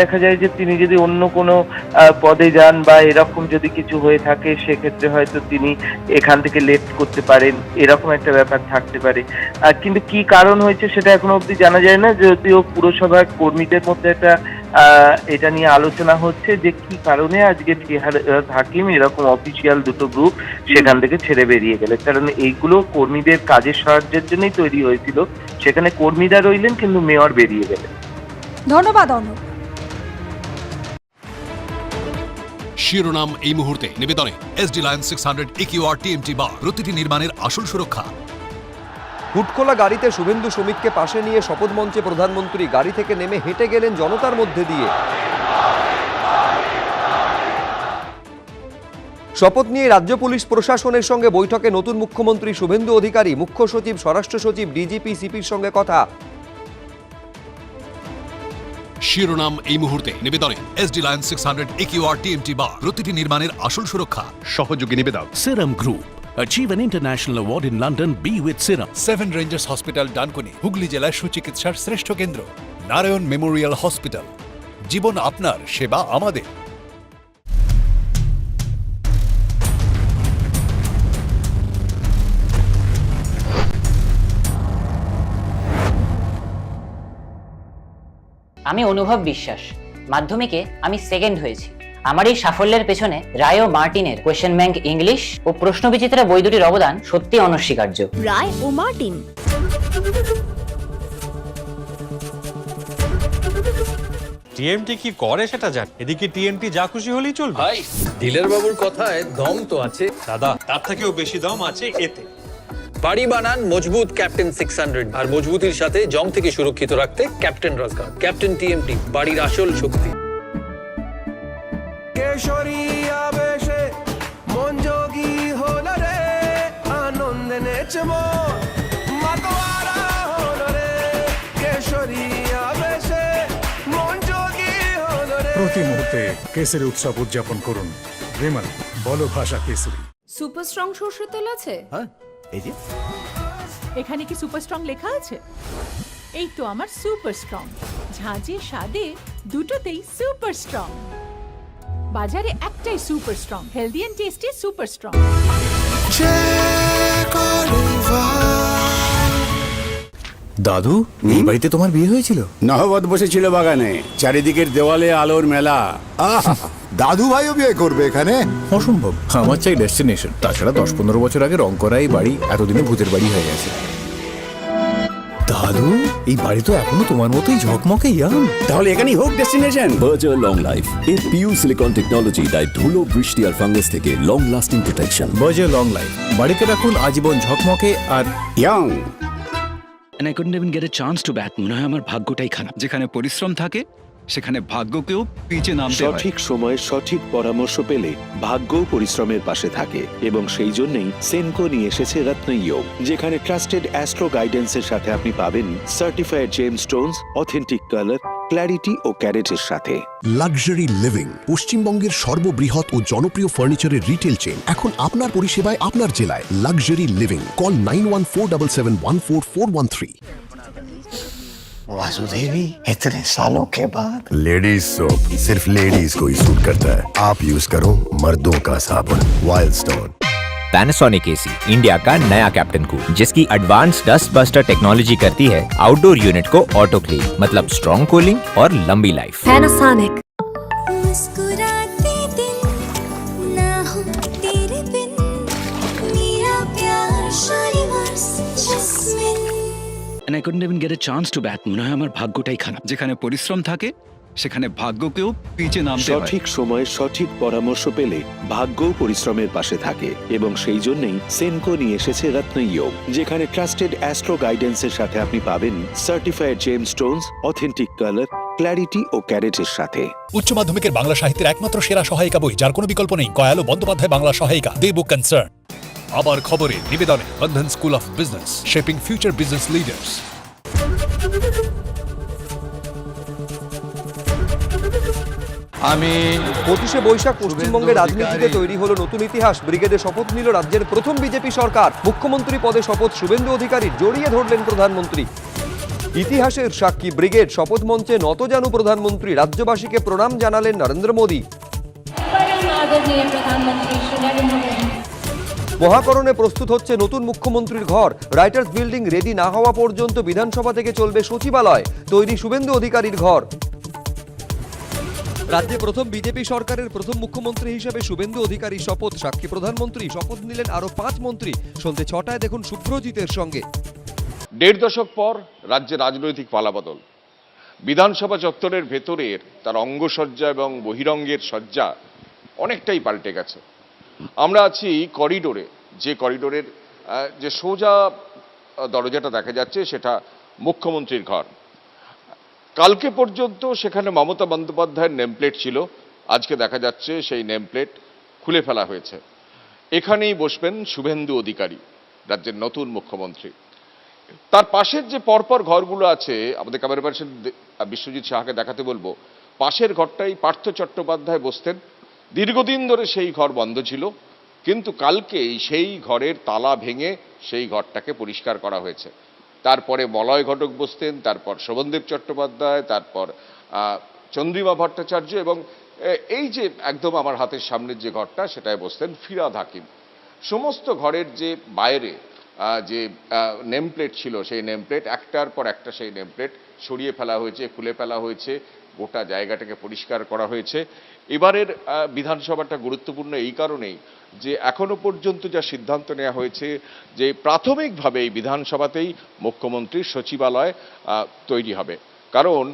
দেখা যায় যে তিনি যদি অন্য কোনো পদে যান বা এরকম যদি কিছু হয়ে থাকে সেক্ষেত্রে হয়তো তিনি এখান থেকে লেফট করতে পারেন, এরকম একটা ব্যাপার থাকতে পারে। কিন্তু কি কারণ হয়েছে সেটা এখনো অবধি জানা যায় না, যদিও পুরসভার কর্মীদের মধ্যে একটা এটা নিয়ে আলোচনা হচ্ছে যে কি কারণে আজকে ফিরহাদ হাকিম এরকম অফিসিয়াল দুটো গ্রুপ সেখান থেকে ছেড়ে বেরিয়ে গেলে। কারণ এইগুলো কর্মীদের কাজের সাহায্যের জন্যই তৈরি হয়েছিল, সেখানে কর্মীরা রইলেন কিন্তু মেয়র বেরিয়ে গেলেন। ধন্যবাদ অনুপ। শিরোনাম এই মুহূর্তে নিবেদনে এসডি লায়ন 600 EQR TMT বার, প্রতিটি নির্মাণের আসল সুরক্ষা। হুটখোলা গাড়িতে শুভেন্দু শ্রমিককে পাশে নিয়ে শপথ মঞ্চে প্রধানমন্ত্রী গাড়ি থেকে নেমে হেঁটে গেলেন জনতার মধ্যে দিয়ে। শপথ নিয়ে রাজ্য পুলিশ প্রশাসনের সঙ্গে বৈঠকে নতুন মুখ্যমন্ত্রী শুভেন্দু অধিকারী, মুখ্য সচিব, স্বরাষ্ট্র সচিব, ডিজিপি, সিপির সঙ্গে কথা। শিরোনাম এই মুহূর্তে নিবেদনে এসডি লায়ন 600 EQR TMT বার, প্রতিটি নির্মাণের আসল সুরক্ষা। সহযোগী নিবেদক Serum Group. Achieve an international award in London. Be with Serum. Seven rangers hospital Dankuni, Hooghly জেলার সুচিকিৎসার শ্রেষ্ঠ কেন্দ্র। নারায়ণ মেমোরিয়াল হসপিটাল, জীবন আপনার, সেবা আমাদের। আমি অনুভব বিশ্বাস, মাধ্যমিকে আমি সেকেন্ড হয়েছি। আমার এই সাফল্যের পেছনে রায় ও মার্টিনের কোয়েশ্চেন ব্যাংক ইংলিশ ও প্রশ্নবিচিত্রা বই দুটির অবদান সত্যি অনস্বীকার্য। রায় ও মার্টিন। টিএমটি কি করে সেটা জান, এদিকে টিএমটি যা খুশি হলেই চলবে। ভাই, ডিলার বাবুর কথায় দম তো আছে। দাদা, তার থেকেও বেশি দাম আছে এতে। বাড়ি বানান মজবুত ক্যাপ্টেন 600, আর মজবুতির সাথে জং থেকে সুরক্ষিত রাখতে ক্যাপ্টেন রাজগার। ক্যাপ্টেন টিএমটি, বাড়ির আসল শক্তি। কেশরী আবেশে মন যোগী হলো রে, আনন্দে নেচে মন মাতোয়ারা হলো রে। কেশরী আবেশে মন যোগী হলো রে। প্রতি মুহূর্তে কেসরি উৎসব উদযাপন করুন। বিমল, বলো ভাষা কেসরি। সুপার স্ট্রং সরষের তেল আছে? হ্যাঁ, এই যে এখানে কি সুপার স্ট্রং লেখা আছে? এই তো আমার সুপার স্ট্রং, ঝাঁঝে স্বাদে দুটোতেই সুপার স্ট্রং। বাজারে একটাই super strong, healthy and tasty super strong. দাদু, এই বাড়িতে তোমার বিয়ে হয়েছিল? নহবত বসেছিল বাগানে, চারিদিকের দেওয়ালে আলোর মেলা। দাদু ভাইও বিয়ে করবে এখানে? অসম্ভব। আমার চাই ডেস্টিনেশন। তাছাড়া 10-15 বছর আগে রং করা এই বাড়ি এতদিনে ভূতের বাড়ি হয়ে গেছে। দাদু, এই বাড়ি তো এখনো তোমার মতোই ঝকমকে ইয়াং। তাহলে এখানেই হোক ডেস্টিনেশন। বার্জার লং লাইফ এর পিউ সিলিকন টেকনোলজি দেয় ধুলো, বৃষ্টি আর ফাঙ্গাস থেকে long lasting protection. Berger long life, বাড়িতে রাখুন আজীবন ঝকমকে আর young. And I couldn't even get a chance to bat. মনে হয় আমার ভাগ্যটাই খারাপ। যেখানে পরিশ্রম থাকে সেখানে ভাগ্যকেও পিছে নামতে হয়। সঠিক সময়ে সঠিক পরামর্শ পেলে ভাগ্য পরিশ্রমের পাশে থাকে, এবং সেই জন্যই সেনকো নিয়ে এসেছে রত্নয়োগ, যেখানে ট্রাস্টেড অ্যাস্ট্রো গাইডেন্সের সাথে আপনি পাবেন certified gem stones, authentic colour, clarity ও ক্যারেটের সাথে। লাক্সারি লিভিং, পশ্চিমবঙ্গের সর্ববৃহৎ ও জনপ্রিয় ফার্নিচারের রিটেল চেইন, এখন আপনার পরিষেবায় আপনার জেলায়। Luxury living, call 9147714413। वासुदेवी, इतने सालों के बाद। लेडीज सोप सिर्फ लेडीज को ही सूट करता है। आप यूज करो मर्दों का साबुन wild stone. Panasonic AC, India का नया कैप्टन कूल, जिसकी एडवांस डस्ट बस्टर टेक्नोलॉजी करती है आउटडोर यूनिट को ऑटो क्लीन, मतलब स्ट्रॉन्ग कूलिंग और लंबी life. Panasonic. And I couldn't even get a chance to bat. মনে হয় আমার ভাগ্যটাই খারাপ। যেখানে পরিশ্রম থাকে সেখানে ভাগ্যকেও পিছে নামতে হয়। সঠিক সময়ে সঠিক পরামর্শ পেলে ভাগ্য পরিশ্রমের পাশে থাকে, এবং সেই জন্যই সেনকো নিয়ে এসেছে রত্নয়োগ, যেখানে ট্রাস্টেড অ্যাস্ট্রো গাইডেন্সের সাথে আপনি পাবেন certified gem stones, authentic colour, clarity ও ক্যারেটের সাথে। উচ্চ মাধ্যমিকের বাংলা সাহিত্যের একমাত্র সেরা সহায়িকা বই, যার কোনো বিকল্প নেই, কয়ালো বন্দ্যোপাধ্যায় বাংলা সহায়িকা, দে বুক কনসার্ন। আবার খবরে নিবেদনে Bandhan school of business, shaping future business leaders. আমি 25শে বৈশাখ পশ্চিমবঙ্গের রাজনীতিতে তৈরি হলো নতুন ইতিহাস। ব্রিগেডে শপথ নিল রাজ্যের প্রথম বিজেপি সরকার। মুখ্যমন্ত্রী পদে শপথ শুভেন্দু অধিকারী, জড়িয়ে ধরলেন প্রধানমন্ত্রী। ইতিহাসের সাক্ষী ব্রিগেড শপথ মঞ্চে নতজানু প্রধানমন্ত্রী, রাজ্যবাসীকে প্রণাম জানালেন নরেন্দ্র মোদী। মহাকরণে প্রস্তুত হচ্ছে নতুন মুখ্যমন্ত্রীর ঘর। রাইটার্স বিল্ডিং রেডি না হওয়া পর্যন্ত বিধানসভা থেকে চলবে সচিবালয়, তৈরি শুভেন্দু অধিকারীর ঘর। রাজ্যে প্রথম বিজেপি সরকারের প্রথম মুখ্যমন্ত্রী হিসেবে শুভেন্দু অধিকারী শপথ। সাক্ষী প্রধানমন্ত্রী, শপথ নিলেন আরো 5 মন্ত্রী। সন্ধ্যে 6টায় দেখুন শুভ্রজিতের সঙ্গে। 1.5 দশক পর রাজ্যে রাজনৈতিক পালাবদল। বিধানসভা চত্বরের ভেতরের তার অঙ্গসজ্জা এবং বহিরঙ্গের সজ্জা অনেকটাই পাল্টে গেছে। আমরা আছি করিডোরে, যে করিডোরের যে সোজা দরজাটা দেখা যাচ্ছে সেটা মুখ্যমন্ত্রীর ঘর। কালকে পর্যন্ত সেখানে মমতা বন্দ্যোপাধ্যায়ের নেমপ্লেট ছিল, আজকে দেখা যাচ্ছে সেই নেমপ্লেট খুলে ফেলা হয়েছে। এখানেই বসবেন শুভেন্দু অধিকারী, রাজ্যের নতুন মুখ্যমন্ত্রী। তার পাশের যে পরপর ঘরগুলো আছে, আমাদের ক্যামেরা পার্সন বিশ্বজিৎ সাহাকে দেখাতে বলবো, পাশের ঘরটাই পার্থ চট্টোপাধ্যায় বসতেন। দীর্ঘদিন ধরে সেই ঘর বন্ধ ছিল, কিন্তু কালকেই সেই ঘরের তালা ভেঙে সেই ঘরটাকে পরিষ্কার করা হয়েছে। তারপরে মলয় ঘটক বসতেন, তারপর শোভনদেব চট্টোপাধ্যায়, তারপর চন্দ্রিমা ভট্টাচার্য, এবং এই যে একদম আমার হাতের সামনের যে ঘরটা সেটায় বসতেন ফিরহাদ হাকিম। সমস্ত ঘরের যে বাইরে যে নেমপ্লেট ছিল সেই নেমপ্লেট একটার পর একটা সেই নেমপ্লেট সরিয়ে ফেলা হয়েছে, খুলে ফেলা হয়েছে, গোটা জায়গাটাকে পরিষ্কার করা হয়েছে। এবারের বিধানসভাটা গুরুত্বপূর্ণ এই কারণেই যে এখনো পর্যন্ত যা সিদ্ধান্ত নেওয়া হয়েছে যে প্রাথমিকভাবে এই বিধানসভাতেই মুখ্যমন্ত্রীর সচিবালয় তৈরি হবে। কারণ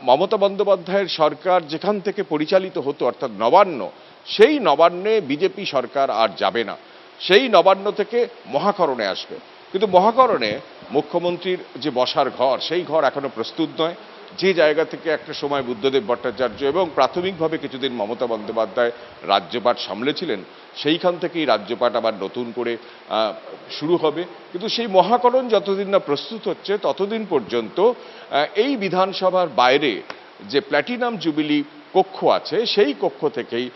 মমতা বন্দ্যোপাধ্যায়ের সরকার যেখান থেকে পরিচালিত হতো, অর্থাৎ নবান্ন, সেই নবান্নে বিজেপি সরকার আর যাবে না। সেই নবান্ন থেকে মহাকরণে আসবে, কিন্তু মহাকরণে মুখ্যমন্ত্রীর যে বসার ঘর সেই ঘর এখনো প্রস্তুত নয়। যে জায়গা থেকে একটা সময় বুদ্ধদেব ভট্টাচার্য এবং প্রাথমিকভাবে কিছুদিন মমতা বন্দ্যোপাধ্যায় রাজ্যপাট সামলেছিলেন, সেইখান থেকেই রাজ্যপাট আবার নতুন করে শুরু হবে। কিন্তু সেই মহাকরণ যতদিন না প্রস্তুত হচ্ছে ততদিন পর্যন্ত এই বিধানসভার বাইরে যে প্ল্যাটিনাম জুবিলি কক্ষ আছে সেই কক্ষ থেকেই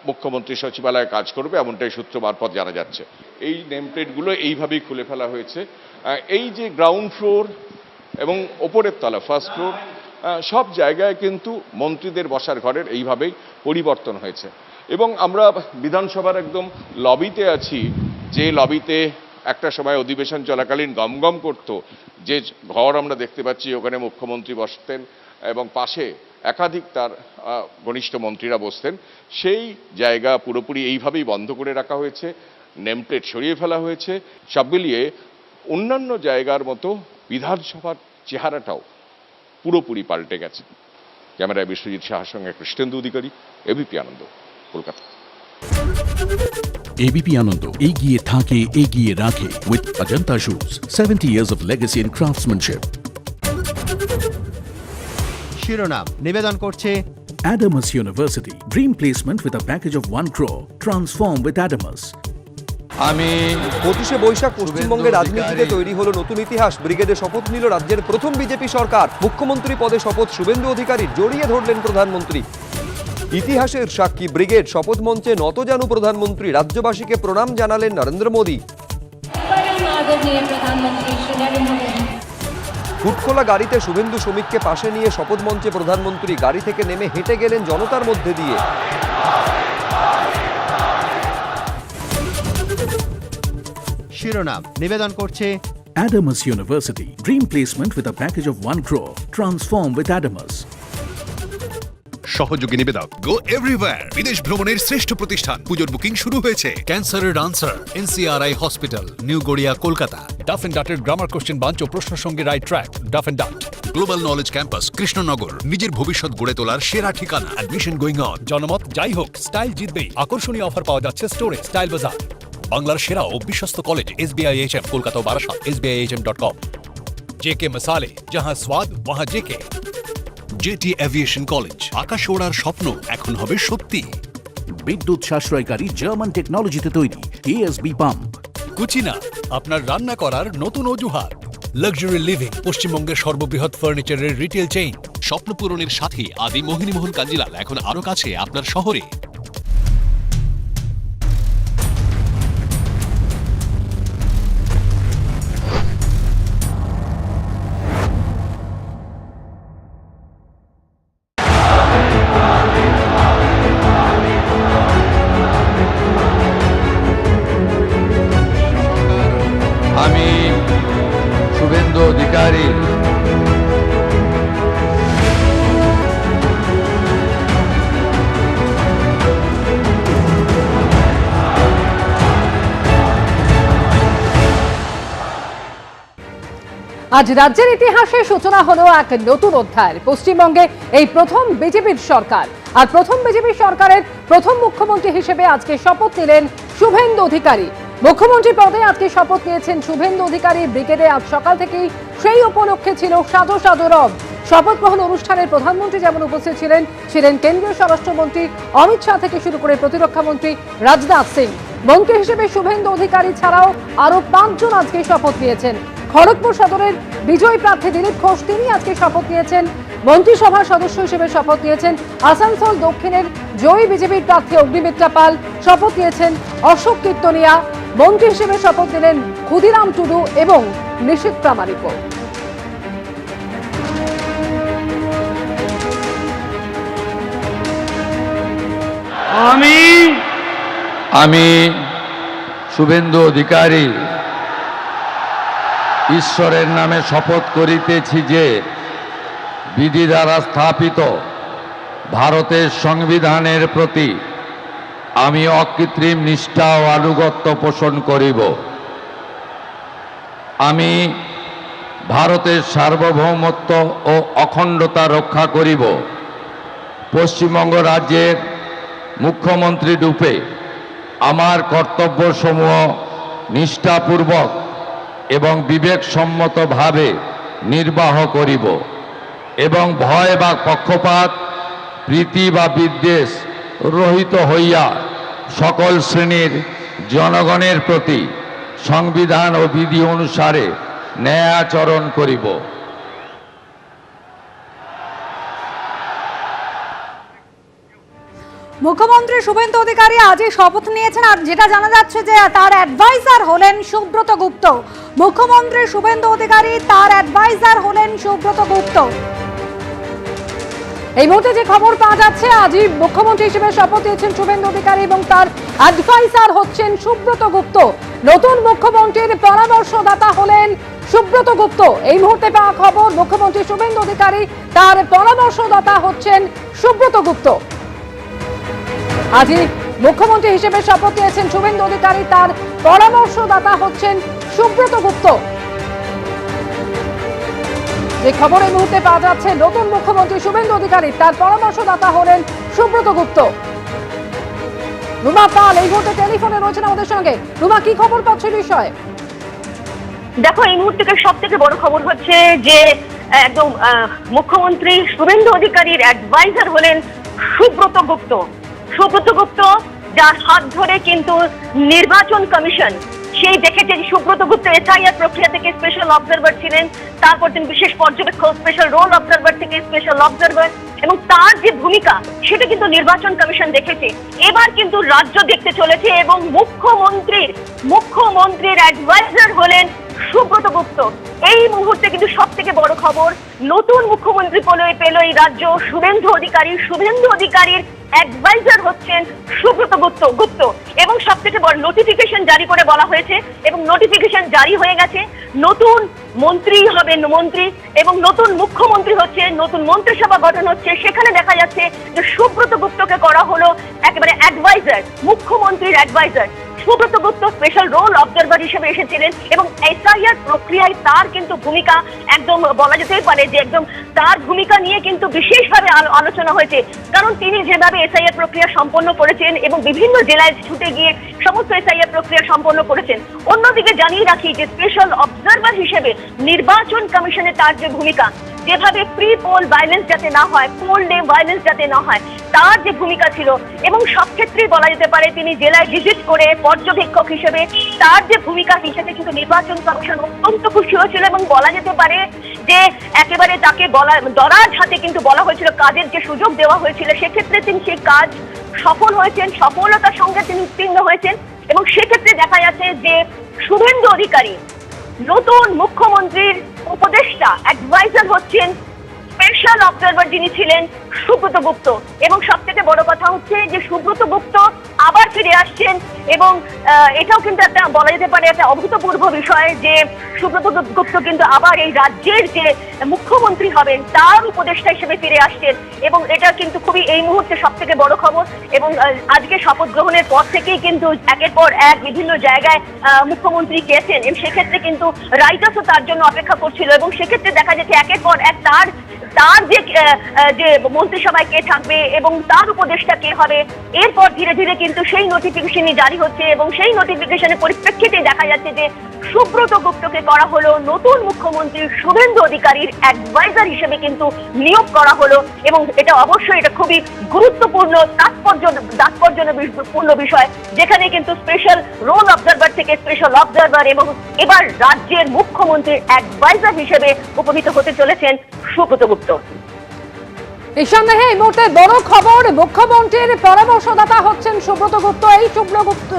মুখ্যমন্ত্রী সচিবালয়ে কাজ করবে, এমনটাই সূত্র মারফত জানা যাচ্ছে। এই নেমপ্লেটগুলো এইভাবেই খুলে ফেলা হয়েছে। এই যে গ্রাউন্ড ফ্লোর এবং ওপরের তলা ফার্স্ট ফ্লোর সব জায়গায় কিন্তু মন্ত্রীদের বসার ঘরের এইভাবেই পরিবর্তন হয়েছে। এবং আমরা বিধানসভার একদম লবিতে আছি, যে লবিতে একটা সময় অধিবেশন চলাকালীন গমগম করত, যে ঘর আমরা দেখতে পাচ্ছি ওখানে মুখ্যমন্ত্রী বসতেন এবং পাশে একাধিক তার ঘনিষ্ঠ মন্ত্রীরা বসতেন, সেই জায়গা পুরোপুরি এইভাবেই বন্ধ করে রাখা হয়েছে, নেমপ্লেট সরিয়ে ফেলা হয়েছে। সব মিলিয়ে অন্যান্য জায়গার মতো বিধানসভার চেহারাটাও পুরোপুরি পাল্টে গেছে। ক্যামেরায় বিশ্বজিৎ সাহার সঙ্গে কৃষ্ণেন্দু অধিকারী, এবিপি আনন্দ, কলকাতা। এবিপি আনন্দ এগিয়ে থাকে, এগিয়ে রাখে with Ajanta shoes, 70 years of legacy in craftsmanship. শিরোনাম নিবেদন করছে Adamas University, dream placement with a package of 1 crore. Transform with Adamas. আমি 25শে বৈশাখ পশ্চিমবঙ্গের রাজনীতিতে তৈরি হলো নতুন ইতিহাস। ব্রিগেডে শপথ নিল রাজ্যের প্রথম বিজেপি সরকার। মুখ্যমন্ত্রী পদে শপথ শুভেন্দু অধিকারী, জড়িয়ে ধরলেন প্রধানমন্ত্রী। ইতিহাসের সাক্ষী ব্রিগেড শপথ মঞ্চে নতজানু প্রধানমন্ত্রী, রাজ্যবাসীকে প্রণাম জানালেন নরেন্দ্র মোদী। হুটখোলা গাড়িতে শুভেন্দু শ্রমিককে পাশে নিয়ে শপথ মঞ্চে প্রধানমন্ত্রী। গাড়ি থেকে নেমে হেঁটে গেলেন জনতার মধ্যে দিয়ে। শিরোনাম নিবেদন করছে Adamas University, dream placement with a package of 1 crore. Transform with Adamas. সহযোগী নিবেদক গো এভরিওয়্যার, বিদেশ ভ্রমণের শ্রেষ্ঠ প্রতিষ্ঠান। পুজোর বুকিং শুরু হয়েছে। ক্যান্সারের answer, NCRI hospital, new Garia, Kolkata. Duff and ডাটের গ্রামার কোশ্চেন বাঞ্চ ও প্রশ্ন সঙ্গে right track, Duff and Dutt. Global knowledge campus, Krishnanagar, নিজের ভবিষ্যৎ গড়ে তোলার সেরা ঠিকানা। Admission going on. জনমত যাই হোক, স্টাইল জিতবেই। আকর্ষণীয় অফার পাওয়া যাচ্ছে স্টোরে, স্টাইল বাজার। বাংলার সেরা ও বিশ্বস্ত কলেজ SBIHM, কলকাতা ও বারাসাত, SBIHM.com। JK মসালে, যাহা স্বাদ ওয়াহা JK। জেটি এভিয়েশন কলেজ, আকাশ ওড়ার স্বপ্ন এখন হবে সত্যি। বিদ্যুৎ সাশ্রয়কারী জার্মান টেকনোলজিতে তৈরি ASB পাম্প। কুচিনা, আপনার রান্না করার নতুন অজুহাত। লাক্সারি লিভিং, পশ্চিমবঙ্গের সর্ববৃহৎ ফার্নিচারের রিটেল চেইন। স্বপ্ন পূরণের সাথে আদি মোহিনীমোহন কাঞ্জিলাল এখন আরো কাছে আপনার শহরে। আজ রাজ্যের ইতিহাসে সূচনা হলো এক নতুন অধ্যায়। পশ্চিমবঙ্গে এই প্রথম বিজেপির সরকার, আর প্রথম বিজেপি সরকারের প্রথম মুখ্যমন্ত্রী হিসেবে আজকে শপথ নিলেন শুভেন্দু অধিকারী। মুখ্যমন্ত্রী পদে আজকে শপথ নিয়েছেন শুভেন্দু অধিকারী। ব্রিগেডে আজ সকাল থেকেই সেই উপলক্ষে ছিল সাজো সাজো রব। শপথ গ্রহণ অনুষ্ঠানের প্রধানমন্ত্রী যেমন উপস্থিত ছিলেন কেন্দ্রীয় স্বরাষ্ট্রমন্ত্রী অমিত শাহ থেকে শুরু করে প্রতিরক্ষা মন্ত্রী রাজনাথ সিং। মন্ত্রী হিসেবে শুভেন্দু অধিকারী ছাড়াও আরো 5 জন আজকে শপথ নিয়েছেন। খড়গপুর সদরের বিজয়ী প্রার্থী দিলীপ ঘোষ তিনি আজকে শপথ নিয়েছেন। মন্ত্রিসভার সদস্য হিসেবে শপথ নিয়েছেন আসানসোল দক্ষিণের জয়ী বিজেপির প্রার্থী অগ্নিমিত্রা পাল। শপথ নিয়েছেন অশোক কীর্তনিয়া। মন্ত্রী হিসেবে শপথ নিলেন ক্ষুদিরাম টুডু এবং নিশীথ প্রামাণিকও। আমি শুভেন্দু অধিকারী ঈশ্বরের নামে শপথ করিতেছি যে বিধি দ্বারা স্থাপিত ভারতের সংবিধানের প্রতি আমি অকৃত্রিম নিষ্ঠা ও আনুগত্য পোষণ করিব। আমি ভারতের সার্বভৌমত্ব ও অখণ্ডতা রক্ষা করিব। পশ্চিমবঙ্গ রাজ্যের মুখ্যমন্ত্রী রূপে আমার কর্তব্যসমূহ নিষ্ঠাপূর্বক এবং বিবেকসম্মতভাবে নির্বাহ করিব এবং ভয় বা পক্ষপাত, প্রীতি বা বিদ্বেষ রহিত হইয়া সকল শ্রেণীর জনগণের প্রতি সংবিধান ও বিধি অনুসারে ন্যায় আচরণ করিব। মুখ্যমন্ত্রী শুভেন্দু অধিকারী আজই শপথ নিয়েছেন, আর যেটা জানা যাচ্ছে যে তার অ্যাডভাইজার হলেন সুব্রত গুপ্ত। মুখ্যমন্ত্রী শুভেন্দু অধিকারী, তার অ্যাডভাইজার হলেন সুব্রত গুপ্ত। এই মুহূর্তে যে খবর পাওয়া যাচ্ছে, আজই মুখ্যমন্ত্রী হিসেবে শপথ নিয়েছেন শুভেন্দু অধিকারী এবং তার অ্যাডভাইজার হচ্ছেন সুব্রত গুপ্ত। নতুন মুখ্যমন্ত্রীর পরামর্শদাতা হলেন সুব্রত গুপ্ত। এই মুহূর্তে পাওয়া খবর, মুখ্যমন্ত্রী শুভেন্দু অধিকারী, তার পরামর্শদাতা হচ্ছেন সুব্রত গুপ্ত। আজই মুখ্যমন্ত্রী হিসেবে শপথ নিয়েছেন শুভেন্দু অধিকারী, তার পরামর্শদাতা হচ্ছেন সুব্রত গুপ্ত। যে খবর এই মুহূর্তে পাওয়া যাচ্ছে, নতুন মুখ্যমন্ত্রী শুভেন্দু অধিকারী, তার পরামর্শদাতা হলেন সুব্রত গুপ্ত। রুমা পাল এই মুহূর্তে টেলিফোনে রয়েছেন আমাদের সঙ্গে। রুমা, কি খবর পাচ্ছ বিষয়ে? দেখো, এই মুহূর্তে সব থেকে বড় খবর হচ্ছে যে একদম মুখ্যমন্ত্রী শুভেন্দু অধিকারীর অ্যাডভাইজার হলেন সুব্রত গুপ্ত। সুব্রত গুপ্ত, যার হাত ধরে কিন্তু নির্বাচন কমিশন সেই দেখেছে যে সুব্রত গুপ্ত এসআইআর প্রক্রিয়া থেকে স্পেশাল অবজারভার ছিলেন, তারপর তিনি বিশেষ পর্যবেক্ষক, স্পেশাল রোল অবজারভার থেকে স্পেশাল অবজারভার, এবং তার যে ভূমিকা সেটা কিন্তু নির্বাচন কমিশন দেখেছে। এবার কিন্তু রাজ্য দেখতে চলেছে এবং মুখ্যমন্ত্রীর অ্যাডভাইজার হলেন সুব্রত গুপ্ত। এই মুহূর্তে কিন্তু সব থেকে বড় খবর, নতুন মুখ্যমন্ত্রী পেল এই রাজ্য শুভেন্দু অধিকারীর অ্যাডভাইজার হচ্ছেন সুব্রত গুপ্ত। এবং সব থেকে বড় নোটিফিকেশন জারি করে বলা হয়েছে এবং নোটিফিকেশন জারি হয়ে গেছে। নতুন মন্ত্রী হবেন মন্ত্রী এবং নতুন মুখ্যমন্ত্রী হচ্ছে, নতুন মন্ত্রিসভা গঠন হচ্ছে। সেখানে দেখা যাচ্ছে যে সুব্রত গুপ্তকে করা হলো একেবারে অ্যাডভাইজার, মুখ্যমন্ত্রীর অ্যাডভাইজার। সুব্রত গুপ্ত স্পেশাল রোল অবজারভার হিসেবে এসেছিলেন এবং এসআইআর প্রক্রিয়ায় তার কিন্তু ভূমিকা একদম বলা যেতেই পারে যে একদম তার ভূমিকা নিয়ে কিন্তু বিশেষভাবে আলোচনা হয়েছে, কারণ তিনি যেভাবে এসআইআর প্রক্রিয়া সম্পন্ন করেছেন এবং বিভিন্ন জেলায় ছুটে গিয়ে সমস্ত এসআইআর প্রক্রিয়া সম্পন্ন করেছেন। অন্যদিকে জানিয়ে রাখি যে স্পেশাল অবজারভার হিসেবে নির্বাচন কমিশনে তার যে ভূমিকা, যেভাবে প্রি পোল ভায়োলেন্স যাতে না হয়, পোল ডে ভায়োলেন্স যাতে না হয়, তার যে ভূমিকা ছিল এবং সব ক্ষেত্রেই বলা যেতে পারে তিনি জেলায় ভিজিট করে পর্যবেক্ষক হিসেবে তার যে ভূমিকা হিসেবে কিন্তু নির্বাচন কমিশন অত্যন্ত খুশি হয়েছিল এবং বলা যেতে পারে যে একেবারে তাকে দরাজ হাতে কিন্তু বলা হয়েছিল, কাজের যে সুযোগ দেওয়া হয়েছিল সেক্ষেত্রে তিনি সেই কাজ সফল হয়েছেন, সফলতার সঙ্গে তিনি উত্তীর্ণ হয়েছেন। এবং সেক্ষেত্রে দেখা যাচ্ছে যে শুভেন্দু অধিকারী নতুন মুখ্যমন্ত্রীর উপদেষ্টা, অ্যাডভাইজার হচ্ছেন স্পেশাল অবজারভার যিনি ছিলেন সুব্রত গুপ্ত। এবং সব থেকে বড় কথা হচ্ছে যে সুব্রত গুপ্ত আবার ফিরে আসছেন এবং এটাও কিন্তু একটা বলা যেতে পারে একটা অভূতপূর্ব বিষয় যে সুব্রত গুপ্ত কিন্তু আবার এই রাজ্যের যে মুখ্যমন্ত্রী হবেন তার উপদেষ্টা হিসেবে ফিরে আসছেন এবং এটা কিন্তু খুবই এই মুহূর্তে সব থেকে বড় খবর। এবং আজকে শপথ গ্রহণের পর থেকেই কিন্তু একের পর এক বিভিন্ন জায়গায় মুখ্যমন্ত্রী গেছেন এবং সেক্ষেত্রে কিন্তু রাইটার্সও তার জন্য অপেক্ষা করছিল এবং সেক্ষেত্রে দেখা যাচ্ছে একের পর এক তার যে মন্ত্রিসভায় কে থাকবে এবং তার উপদেষ্টা কে হবে, এরপর ধীরে ধীরে কিন্তু সেই নোটিফিকেশনই জারি হচ্ছে এবং সেই নোটিফিকেশনের পরিপ্রেক্ষিতে দেখা যাচ্ছে যে সুব্রত গুপ্তকে করা হলো নতুন মুখ্যমন্ত্রী শুভেন্দু অধিকারীর অ্যাডভাইজার হিসেবে কিন্তু নিয়োগ করা হলো এবং এটা অবশ্যই এটা খুবই গুরুত্বপূর্ণ তাৎপর্যপূর্ণ বিষয়, যেখানে কিন্তু স্পেশাল রোল অবজারভার থেকে স্পেশাল অবজারভার এবং এবার রাজ্যের মুখ্যমন্ত্রীর অ্যাডভাইজার হিসেবে উপনীত হতে চলেছেন সুব্রত গুপ্ত। নিঃসন্দেহে এই মুহূর্তে বড় খবর, মুখ্যমন্ত্রীর পরামর্শদাতা হচ্ছেন সুব্রত গুপ্ত। এই সুব্রত গুপ্ত